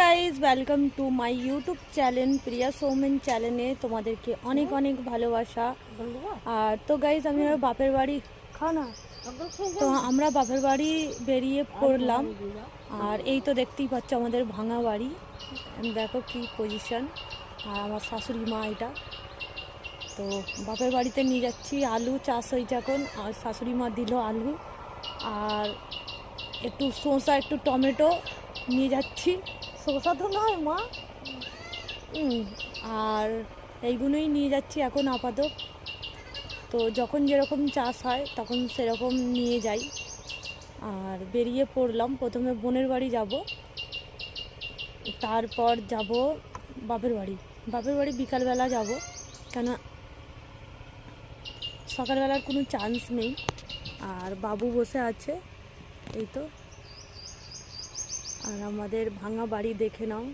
Guys welcome to my YouTube channel Priya Soumen চ্যানেলে তোমাদেরকে অনেক অনেক ভালোবাসা। আর তো গাইজ আমি বাপের বাড়ি তো আমরা বাপের বাড়ি বেরিয়ে পড়লাম। আর এই তো দেখতেই পাচ্ছ আমাদের ভাঙা বাড়ি, দেখো কি পজিশন। আর আমার শাশুড়ি মা এটা তো বাপের বাড়িতে নিয়ে যাচ্ছি। আলু চাষ হয়েছে এখন, আর শাশুড়ি মা দিল আলু আর একটু শসা একটু টমেটো নিয়ে যাচ্ছি। শসা তো নয় মা, আর এইগুলোই নিয়ে যাচ্ছি এখন আপাতত। তো যখন যেরকম চাষ হয় তখন সেরকম নিয়ে যাই। আর বেরিয়ে পড়লাম, প্রথমে বোনের বাড়ি যাব, তারপর যাব বাপের বাড়ি। বাপের বাড়ি বিকালবেলা যাব, কেন সকালবেলার কোনো চান্স নেই। আর বাবু বসে আছে এই তো। আর আমাদের ভাঙা বাড়ি দেখে নাও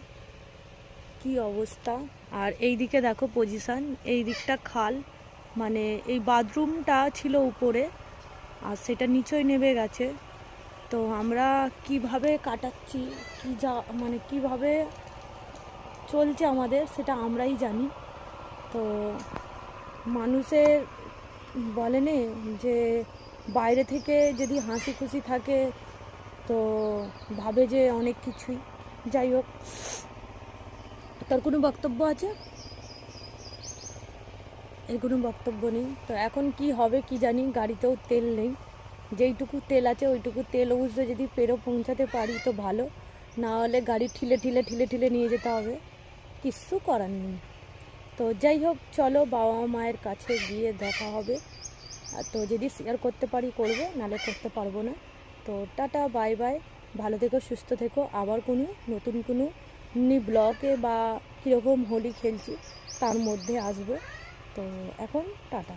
কি অবস্থা। আর এই দিকে দেখো পজিশান, এই দিকটা খাল, মানে এই বাথরুমটা ছিল উপরে আর সেটা নিচেই নেমে গেছে। তো আমরা কিভাবে কাটাচ্ছি, মানে কিভাবে চলছে আমাদের সেটা আমরাই জানি। তো মানুষের বলে নে যে বাইরে থেকে যদি হাসি খুশি থাকে তো ভাবে যে অনেক কিছুই। যাই হোক, তার কোনো বক্তব্য আছে? এর কোনো বক্তব্য নেই। তো এখন কি হবে কি জানি, গাড়িতেও তেল নেই। যেইটুকু তেল আছে ওইটুকু তেল অবশ্য যদি পেরো পৌঁছাতে পারি তো ভালো, না হলে গাড়ি ঠিলে ঠিলে ঠিলে ঠিলে নিয়ে যেতে হবে, কিচ্ছু করার নেই। তো যাই হোক, চলো বাবা মায়ের কাছে গিয়ে দেখা হবে। তো যদি শেয়ার করতে পারি করবো, নাহলে করতে পারবো না। তো টাটা, বাই বাই, ভালো থেকো, সুস্থ থেকো। আবার কোনো নতুন কোনো ব্লগে বা কীরকম হোলি খেলছি তার মধ্যে আসবো। তো এখন টাটা।